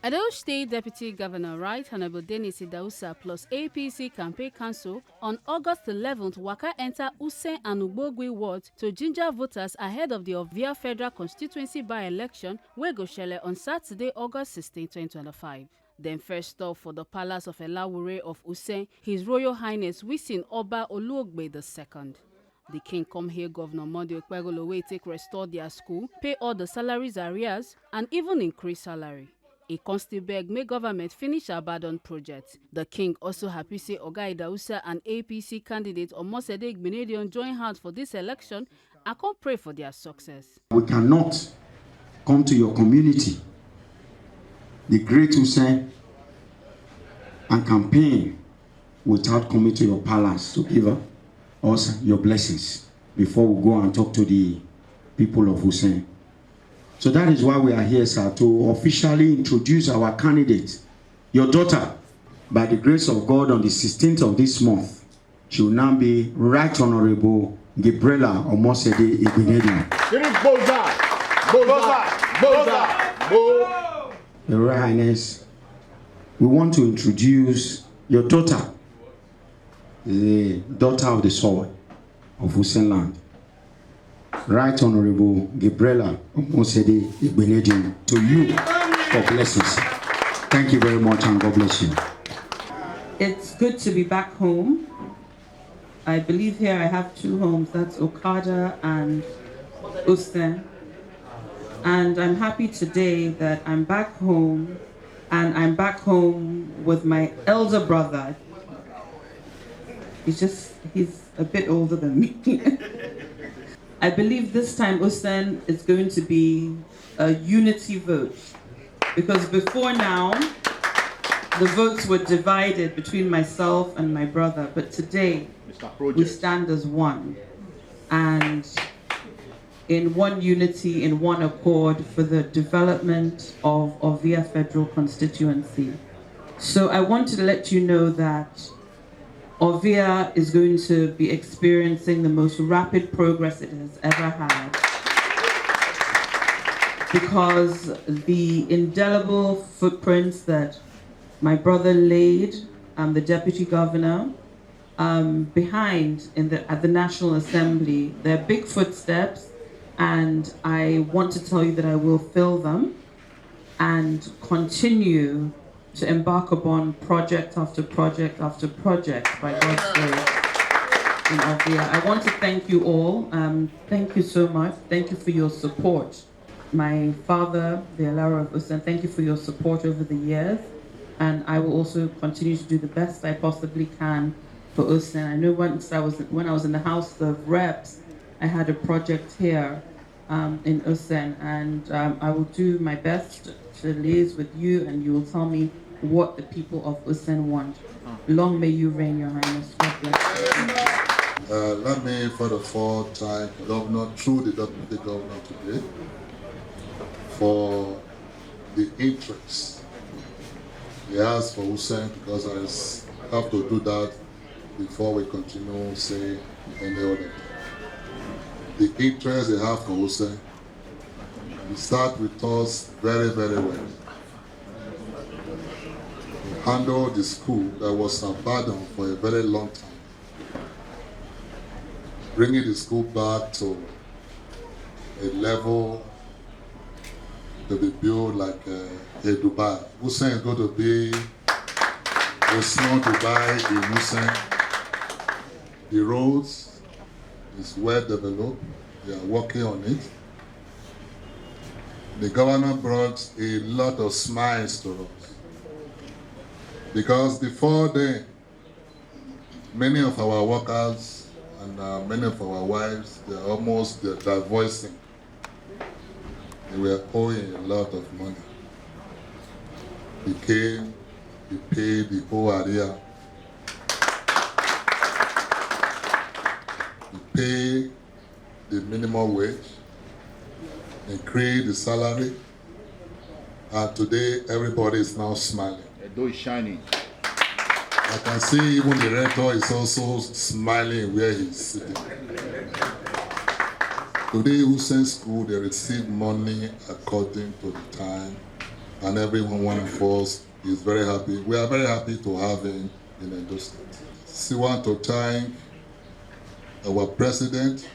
Edo State Deputy Governor Right Honorable Dennis Idausa plus APC Campaign Council on August 11th waka enter Usen and Ugbogui wards to ginger voters ahead of the Ovia Federal Constituency by-election wey go shele on Saturday, August 16, 2025. Then first stop for the Palace of Elawure of Usen, His Royal Highness Usen Oba Oluogbe II. The king come here Governor Monday Okpegolo wey take restore their school, pay all the salaries arrears, and even increase salary. A constable beg make government finish abandoned project. The king also happy say Oga Idausa and APC candidate Omosede Igbinedion join hands for this election and come pray for their success. We cannot come to your community, the great Usen, and campaign without coming to your palace to give us your blessings before we go and talk to the people of Usen. So that is why we are here, sir, to officially introduce our candidate, your daughter, by the grace of God on the 16th of this month. She will now be Right Honorable Gabriela Omosede Igbinedion. Your Royal Highness, we want to introduce your daughter, the daughter of the soil of Usen land. Right Honorable Gabriela Omosede Igbinedion, to you for blessings. Thank you very much and God bless you. It's good to be back home. I believe here I have two homes, that's Okada and Usen. And I'm happy today that I'm back home, and I'm back home with my elder brother. He's a bit older than me. I believe this time Usen is going to be a unity vote, because before now the votes were divided between myself and my brother, but today we stand as one and in one unity, in one accord for the development of Ovia Federal Constituency. So I want to let you know that Ovia is going to be experiencing the most rapid progress it has ever had, because the indelible footprints that my brother laid, the Deputy Governor, behind at the National Assembly, they're big footsteps, and I want to tell you that I will fill them and continue to embark upon project after project after project by God's grace in Ovia. I want to thank you all. Thank you so much. Thank you for your support. My father, the Alara of Usen, thank you for your support over the years. And I will also continue to do the best I possibly can for Usen. I know when I was in the House of Reps, I had a project here in Usen, and I will do my best to liaise with you, and you will tell me what the people of Usen want. Long may you reign, Your Highness. God bless you. Let me, for the fourth time, Governor, through the Deputy Governor today, for the interest he has for Usen, because I have to do that before we continue, say, any other. The interest they have for Usen, we start with us very, very well. Handle the school that was abandoned for a very long time, bringing the school back to a level to be built like a Dubai. Usen is going to be a small Dubai in Usen. The roads is well developed. They are working on it. The governor brought a lot of smiles to us, because before then, many of our workers and many of our wives, they're almost divorcing. They were owing a lot of money. He came, he paid the whole area. He paid the minimum wage, increased the salary, and today everybody is now smiling. Edo is shining. I can see even the rector is also smiling where he's sitting. Today, Usen School, they receive money according to the time and every one of us is very happy. We are very happy to have him in Edo State. We want to thank our president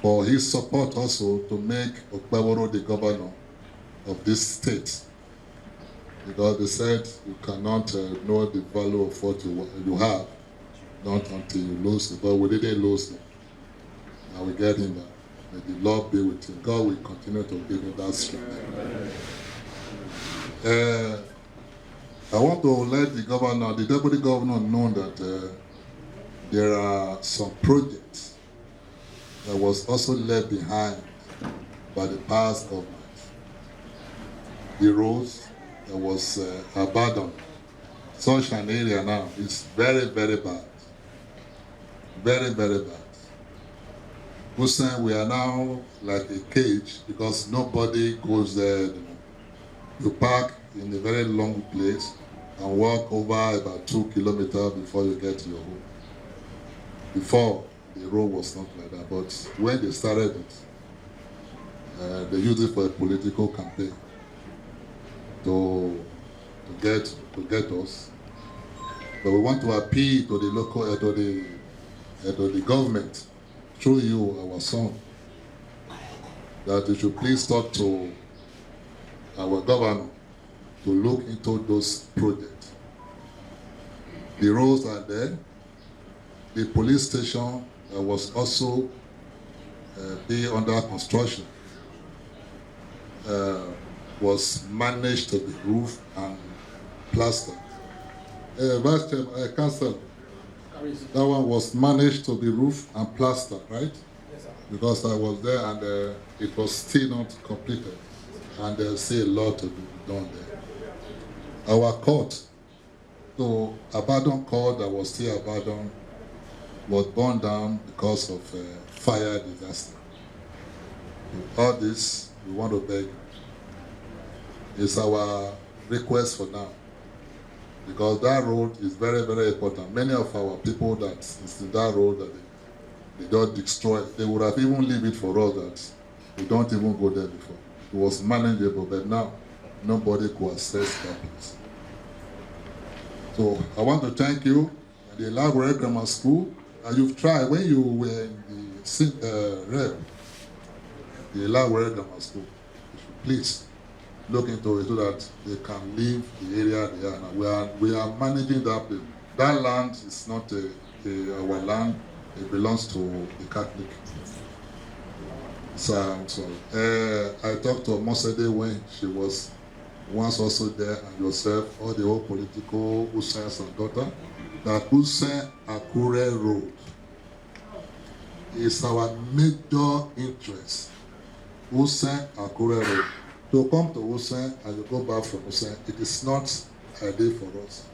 for his support also to make Ugbogui the governor of this state. Because they said you cannot know the value of what you have, not until you lose it. But we didn't lose it. And we get him that. May the Lord be with him. God will continue to give him that strength. I want to let the governor, the deputy governor, know that there are some projects that was also left behind by the past government. The roads that was abandoned. Such an area now is very, very bad. Very, very bad. Usen, we are now like a cage because nobody goes there. You park in a very long place and walk over about 2 kilometers before you get to your home. Before, the road was not like that, but when they started it, they used it for a political campaign to get us. But we want to appeal to the local, to the government, through you, our son, that you should please talk to our governor to look into those projects. The roads are there. The police station was also being under construction. Was managed to be roofed and plastered. Vice Chairman, Council, that one was managed to be roofed and plastered, right? Yes, sir. Because I was there and it was still not completed. And there's still a lot to be done there. Our court, so abandoned court that was still abandoned, was burned down because of fire disaster. All this, we want to beg. It's our request for now. Because that road is very, very important. Many of our people that is in that road that they don't destroy, they would have even leave it for us that we don't even go there before. It was manageable, but now nobody could access that place. So I want to thank you and the Elaborate Grammar School. And you've tried, when you were in the rep, the Elaborate Grammar School, you should please look into it so that they can leave the area they are now. We are managing that place. That land is not our land, it belongs to the Catholic. So I'm sorry. I talked to Omosede when she was once also there, and yourself, all the whole political Usen's and daughter, that Usen Akure Road is our major interest. Usen Akure Road. To come to Usen and you go back from Usen, it is not ideal for us.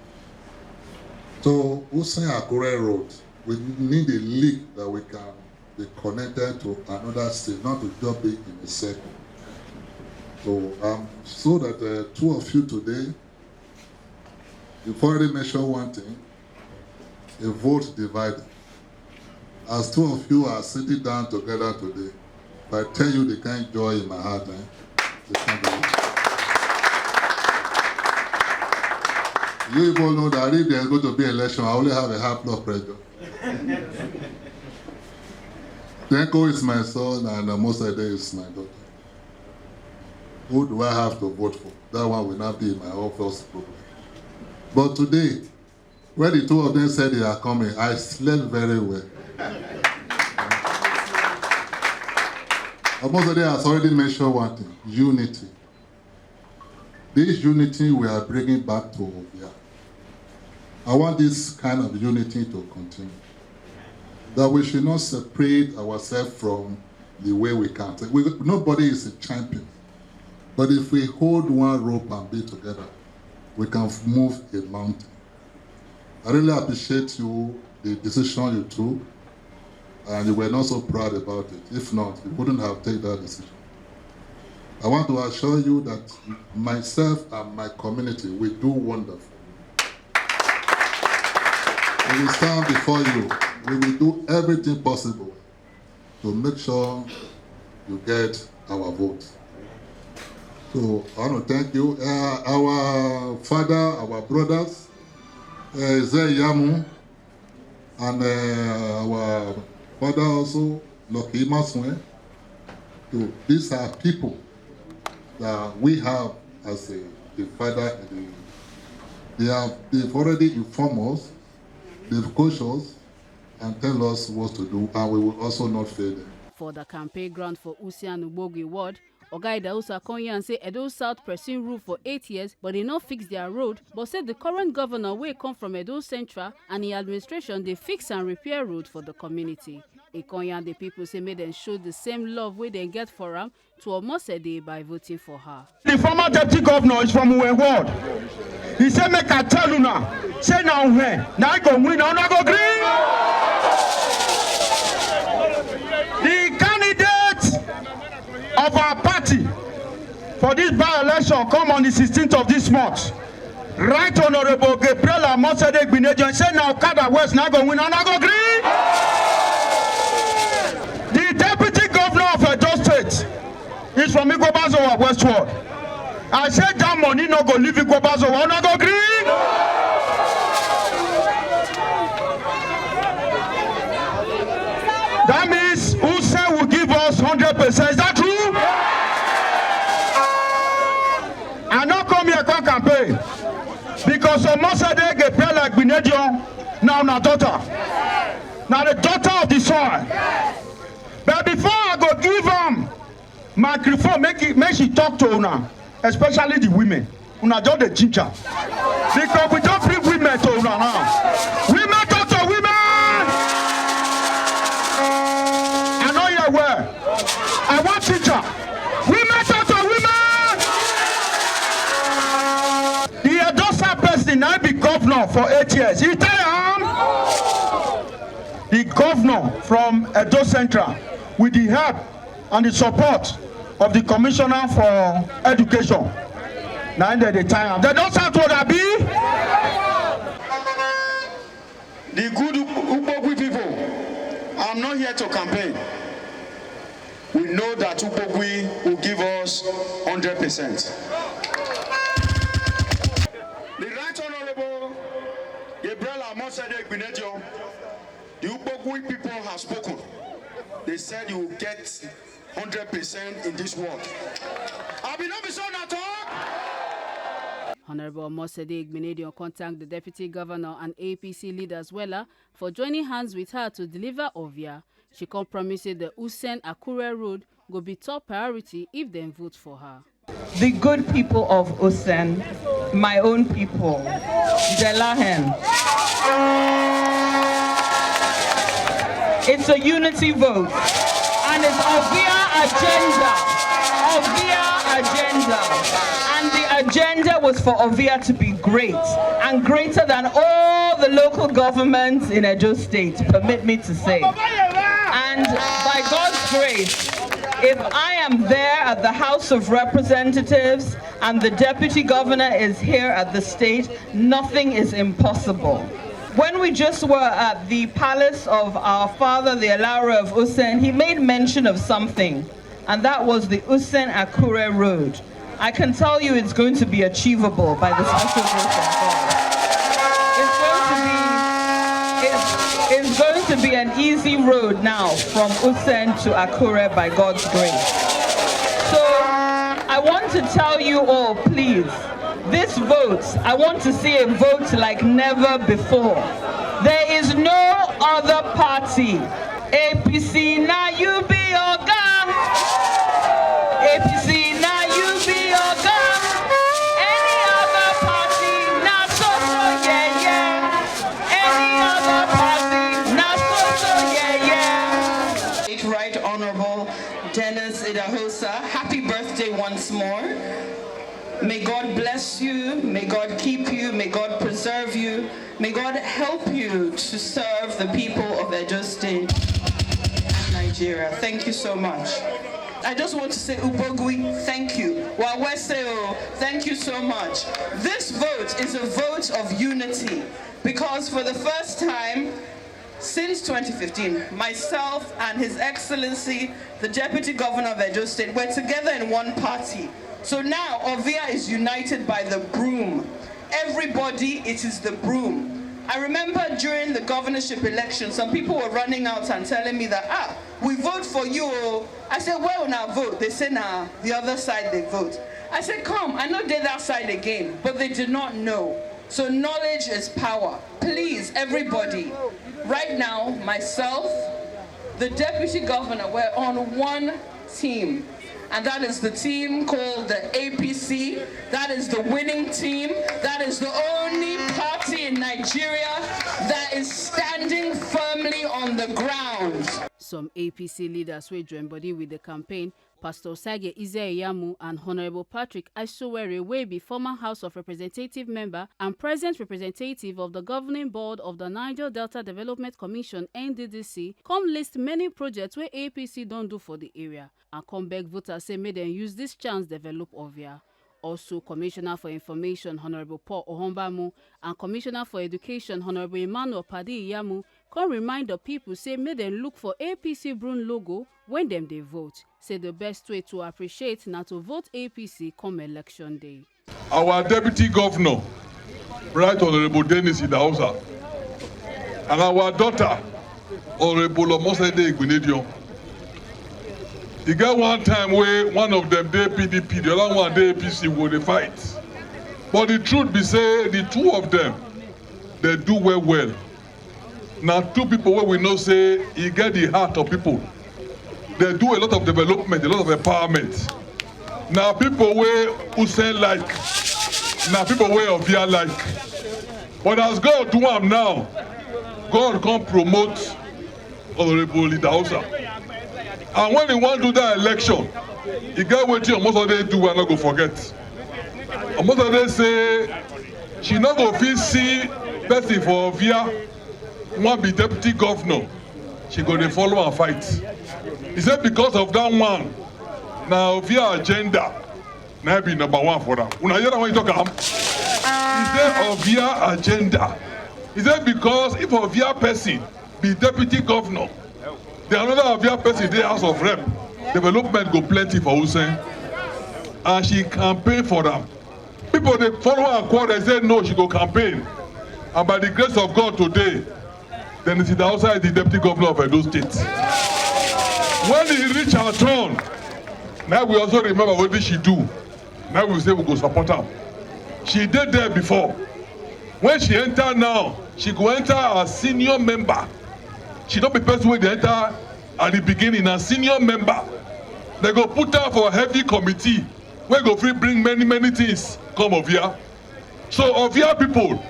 So Usen Akure Road, we need a link that we can be connected to another state, not to just be in a circle. So that two of you today, you've already mentioned one thing, a vote divided. As two of you are sitting down together today, if I tell you the kind of joy in my heart, they can't believe it. You people know that if there's going to be election, I only have a high blood pressure. Tenko is my son and Omosede is my daughter. Who do I have to vote for? That one will not be my office problem. But today, when the two of them said they are coming, I slept very well. Omosede has already mentioned one thing, unity. This unity we are bringing back to Ovia. I want this kind of unity to continue. That we should not separate ourselves from the way we can. Nobody is a champion. But if we hold one rope and be together, we can move a mountain. I really appreciate you, the decision you took, and you were not so proud about it. If not, you wouldn't have taken that decision. I want to assure you that myself and my community will do wonderful. We will stand before you. We will do everything possible to make sure you get our vote. So I want to thank you. Our father, our brothers, Zé Yamu, and our father also, Loki Maswe. So these are people that we have as the father. They've already informed us, they've coached us, and tell us what to do, and we will also not fail them. For the campaign ground for Usen and Ugbogui ward, Oga Idausa Konya say Edo South pursuing rule for 8 years, but they not fix their road, but said the current governor will come from Edo Central and the administration they fix and repair road for the community. Konya and the people say made them show the same love way they get for him to Omosede by voting for her. The former deputy governor is from Uwe ward. He said make I tell you now, say now when, now I go win, now I go green. The candidate of our party for this by-election come on the 16th of this month. Right Honorable Omosede Igbinedion say now Kada West now go win and I go green. The deputy governor of Edo State is from Igbobazowa Westward. I said that money no go leave Igbobazowa, no go green. That means Usen will give us 100%. Is that true? I not come here for campaign because Omosede Igbinedion now na daughter. Now the daughter of the soil. But before I go give them microphone, make she talk to una, especially the women. Una just the ginger. Because we don't bring women to una now. Women talk to women. I know you're aware. I want teacher. Women talk to women. The Edo South person now be governor for 8 years. You tell him. The governor from Edo Central, with the help and the support of the Commissioner for Education. Now in the time, they don't start what I be. The good Ugbogui people, I'm not here to campaign. We know that Ugbogui will give us 100%. The Right Honorable Omosede Igbinedion, the Ugbogui people have spoken. They said you will get 100% in this world. I will not be so not talk. Honorable Omosede Igbinedion contacted the Deputy Governor and APC leaders for joining hands with her to deliver Ovia. She promised the Usen Akure Road will be top priority if they vote for her. The good people of Usen, my own people, Delahen. It's a unity vote, and it's Ovia agenda. Ovia agenda. And the agenda was for Ovia to be great, and greater than all the local governments in Edo State, permit me to say. And by God's grace, if I am there at the House of Representatives and the Deputy Governor is here at the state, nothing is impossible. When we just were at the palace of our father, the Alara of Usen, he made mention of something, and that was the Usen Akure Road. I can tell you it's going to be achievable by the special grace of God. It's going to be an easy road now from Usen to Akure by God's grace. So I want to tell you all, please, this vote, I want to see a vote like never before. There is no other party. APC, now you be your guy. APC, now you be your guy. Any other party, not so yeah, yeah. Any other party, not so yeah, yeah. Right Honorable Dennis Idahosa, happy birthday once more. May God bless you, may God keep you, may God preserve you, may God help you to serve the people of Edo State and Nigeria. Thank you so much. I just want to say, Ugbogui, thank you. Waweseo, thank you so much. This vote is a vote of unity because for the first time since 2015, myself and His Excellency, the Deputy Governor of Edo State, we're together in one party So now Ovia is united by the broom. Everybody, it is the broom. I remember during the governorship election, some people were running out and telling me that, we vote for you. I said, well, now vote. They said, nah, the other side they vote. I said, come, I know they're that side again, but they did not know. So knowledge is power. Please, everybody, right now, myself, the deputy governor, we're on one team. And that is the team called the APC. That is the winning team. That is the only party in Nigeria that is standing firmly on the ground. Some APC leaders will join body with the campaign. Pastor Sage Ize-Iyamu and Honorable Patrick Aisowere will be former House of Representative member and present representative of the governing board of the Niger Delta Development Commission (NDDC), come list many projects where APC don't do for the area, and come beg voters say may them use this chance develop Ovia. Also, Commissioner for Information Honorable Paul Ohombamu and Commissioner for Education Honorable Emmanuel Padi-Iyamu come remind the people say may them look for APC broom logo when them they vote. Say the best way to appreciate now to vote APC come election day. Our Deputy Governor, Right Honorable Dennis Idahosa, and our daughter, Honorable Omosede Igbinedion. You get one time where one of them they PDP, the other one they APC will they fight. But the truth be say, the two of them, they do well. Now two people where we know say, he get the heart of people. They do a lot of development, a lot of empowerment. Now people where Usen like, now people where Ovia like. But as God do them now, God can promote Honorable Idahosa. And when he want to do that election, he get what Omosede do and not go forget. Omosede say she not go fit see person for Ovia want be deputy governor. She go to follow and fight. He said because of that one, now Ovia agenda now be number one for them. Una hear that when you talk about? He said Ovia agenda. He said because if Ovia person be deputy governor, the another Ovia person dey House of Rep, development go plenty for Usen, and she campaign for them. People they follow her quarter, they say no, she go campaign, and by the grace of God today, then it's outside the deputy governor of Edo State. When he reach her turn, now we also remember what did she do. Now we say we go support her. She did there before. When she enter now, she go enter as senior member. She don't be person where they enter at the beginning, a senior member. They go put her for a heavy committee where go free bring many things come Ovia. So Ovia people,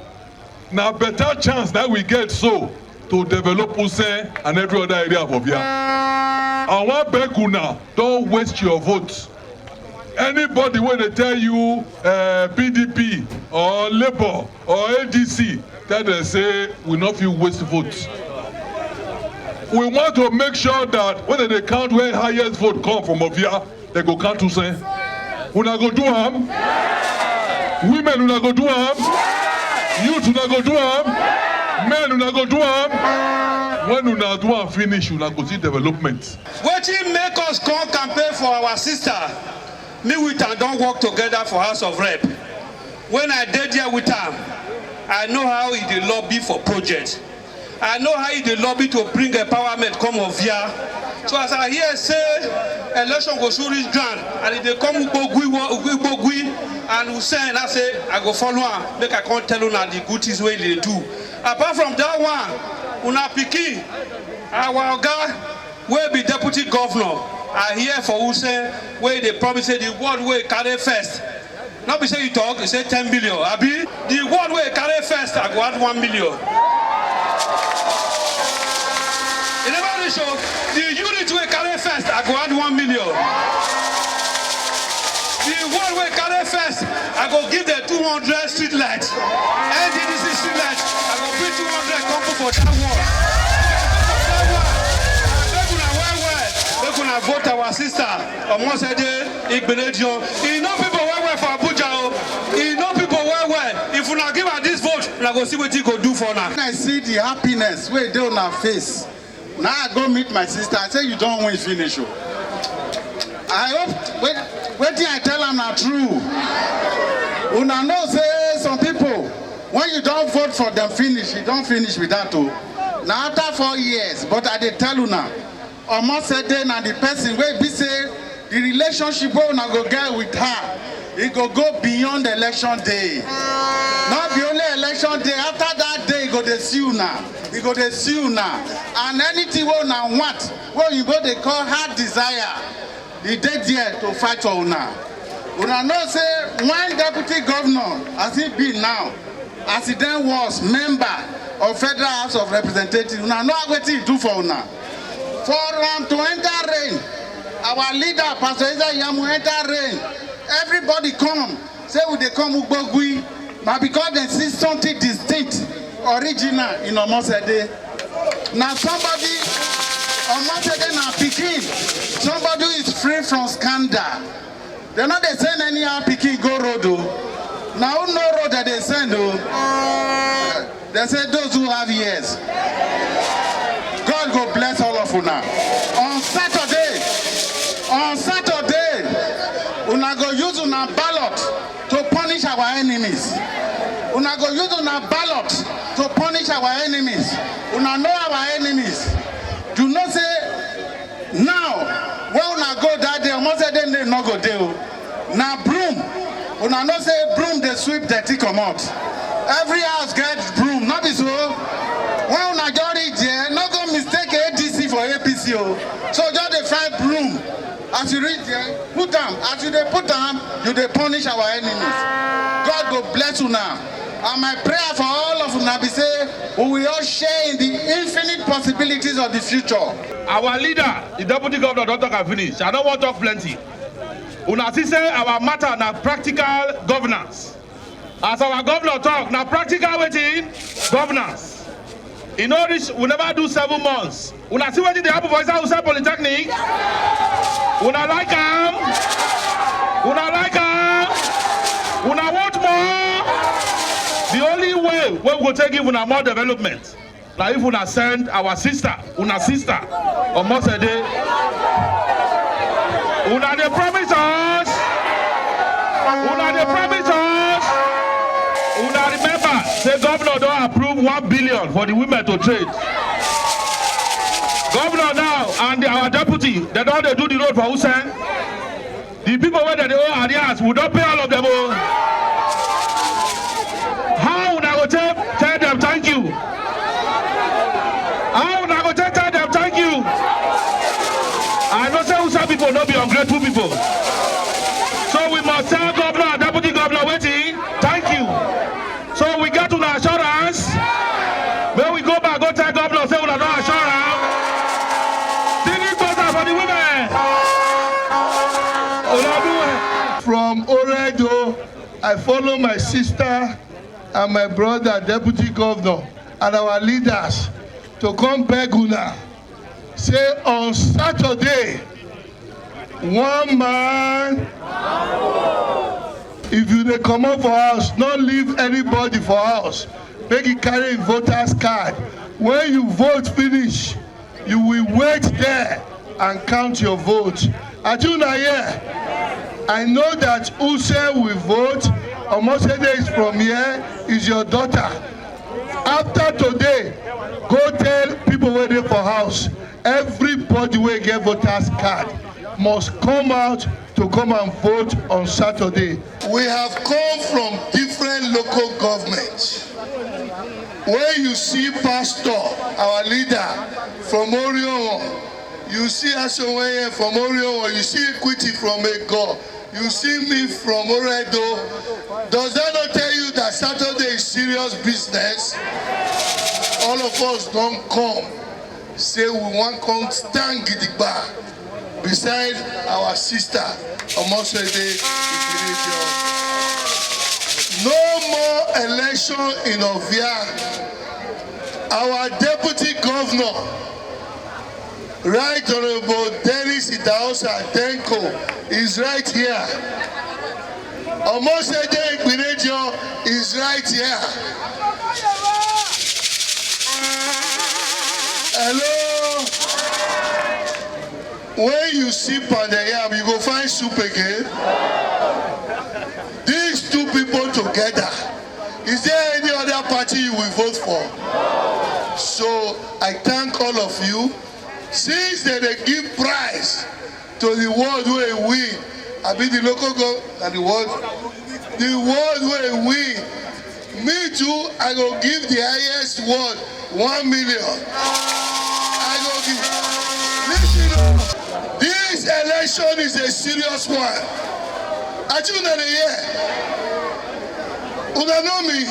now better chance that we get so to develop Usen and every other area of Ovia. I want beg you now, don't waste your vote. Anybody when they tell you PDP or Labour or ADC, that they say we not feel waste votes. We want to make sure that when they count where highest vote come from Ovia, they go count Usen. Una go do am? Women una go do am? Youth una go do am? Men una go do am? When una do am finish, una go see development. Wetin make us come campaign for our sister? Me with her don't work together for House of Rep. When I did there with her, I know how he dey lobby for projects. I know how he dey lobby to bring empowerment come Ovia. So as I hear say election go soon reach ground and if they come Ugbogui and Usen, I say I go follow am make I come tell una the good things wey they do. Apart from that one, una pikin, our oga wey be deputy governor, I hear for Usen where they promise say the word wey carry first. Not be say you talk, you say 10 billion. Abi the word wey carry first, I go add 1 million. You never really show the unit wey carry first, I go add 1 million. The one wey carry first, I go give them 200 street lights. NDDC street lights, I go bring 200 come for that one. Make una vote our sister Omosede Igbinedion. He know people well for Abuja. He know people well. If una give her this vote, una go see what he go do for now. When I see the happiness wey dey on her face, now I go meet my sister. I say you don't win finish. I hope Wetin I tell am na true. Una know say some people, when you don't vote for them finish, you don't finish with that too. Now after 4 years, but I dey tell una, Omosede na the person wey be say the relationship wey una go get with her, it go beyond the election day. Not be only election day, after that day, it go dey see una. It go dey see una. And anything wey una want, wey you go dey call heart desire, e dey there to fight for una. Una know say one deputy governor, as he be now, as he then was member of Federal House of Representatives, una know wetin he do for una. For am to enter reign, our leader, Pastor Yamu, enter reign. Everybody come, say we dey come Ugbogui, but because they see something distinct, original in Omosede. Now somebody, Omosede na pikin, somebody who is free from scandal. They not they send any pikin go road. Now who no road that they send? They say those who have ears. God go bless all of una. On Saturday, una go use una ballot to punish our enemies. Una go use una ballot to punish our enemies. Una know our enemies. Do not say now when una go that day, almost say they no go there. Now broom, una know say broom they sweep dirty come out. Every house gets broom, not be so. When una go reach there, no go mistake ADC for APC. So just they find broom. As you reach there, put them. As you they put them, you they punish our enemies. God go bless you now. And my prayer for all of una be say, we will all share in the infinite possibilities of the future. Our leader, the deputy governor, don't talk and finish. I don't want to talk plenty. Una see say our matter na practical governance. As our governor talk, na practical waiting governance. In all this, we never do 7 months. Una see wetin dey happen for inside Usen Polytechnic? Una like am? Una like am? Una want more? The only way we go take give una more development na if una send our sister, Omosede. Una dey promise us. Una dey promise us. Una remember, say governor don approve 1 billion for the women to trade. Governor now and our deputy, they don dey do the road for Usen. The people wey dey owe arrears, we don pay all of them. How una go tell them thank you? How una go tell them thank you? I know say Usen people no be ungrateful people. So we must tell governor and deputy governor waiting, thank you. So we get una assurance. When we go back, go tell governor, say una no assurance. Didn't vote for the women. From Oredo, I follow my sister and my brother, deputy governor, and our leaders to come beg una. Say on Saturday, one man. If you dey comot for house, not leave anybody for house. Make you carry a voter's card. When you vote finish, you will wait there and count your vote. Ajuna here, I know that Usen will vote. Omosede is from here, is your daughter. After today, go tell people where they for house. Everybody will get voter's card must come out to come and vote on Saturday. We have come from different local governments. When you see Pastor, our leader from Orion, you see Asoweye from Orion, you see Equity from Ego, you see me from Oredo. Does that not tell you that Saturday is serious business? All of us don't come. Say we want to come stand gidigba beside our sister, Omosede Igbinedion. No more election in Ovia. Our deputy governor, Right Honorable Dennis Idahosa Denko, is right here. Omosede Igbinedion is right here. Hello. when you sip on the yam, you go find soup again. These two people together, is there any other party you will vote for? So I thank all of you. Since they give prize to the world where win, I mean the local government and the world where win. Me too, I go give the highest word 1 million. I go give. Listen up. This election is a serious one. I think that here. You know me.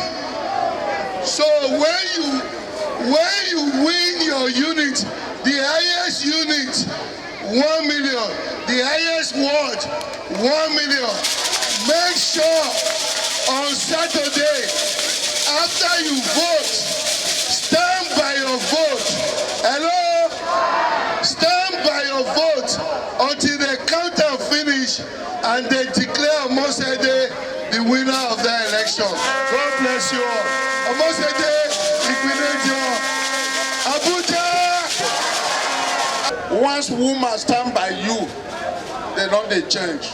So when you win your unit, the highest unit 1 million, the highest word 1 million. Make sure on Saturday, after you vote, stand by your vote. Hello? Stand by your vote until they count and finish and they declare Omosede the winner of the election. God bless you all. Omosede Igbinedion, Abuja. Once women stand by you, they don't they change.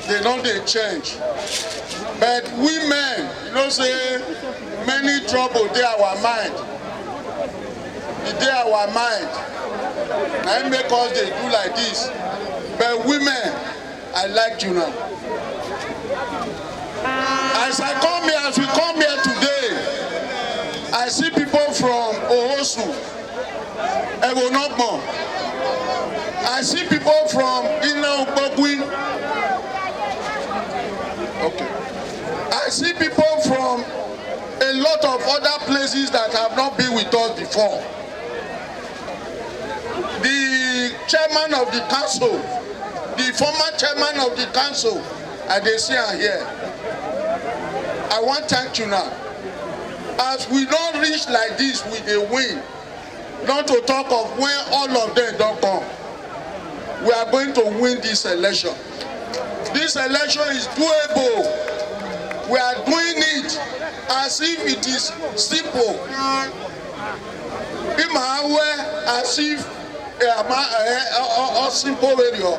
They don't they change. But women, you know, say many trouble they our mind. They our mind. I make us they do like this. But women, I like you now. As we come here today, I see people from Ohosu, Egonogbo. I see people from Ugbogui. Okay. I see people from a lot of other places that have not been with us before. The chairman of the council, the former chairman of the council, and they say I'm here. I want to thank you now. As we don't reach like this with a win, not to talk of when all of them don't come, we are going to win this election. This election is doable. We are doing it as if it is simple. As if a simple video.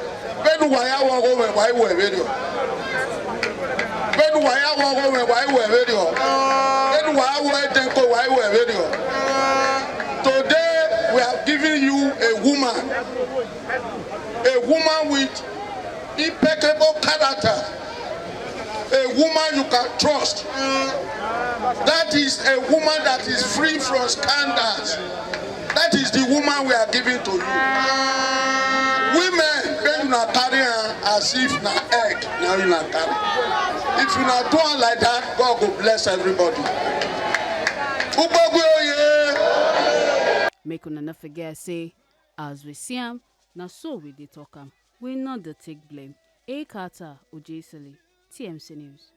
Today we have given you a woman with impeccable character, a woman you can trust. That is a woman that is free from scandals. That is the woman we are giving to you. Women, when you not carry her as if na egg, now you not carry. If you not do it like that, God will bless everybody. Ugbogui, yeah. Make una not forget, say, as we see him, now so we dey talk am. We not the take blame. A Carter Ojesili, TMC News.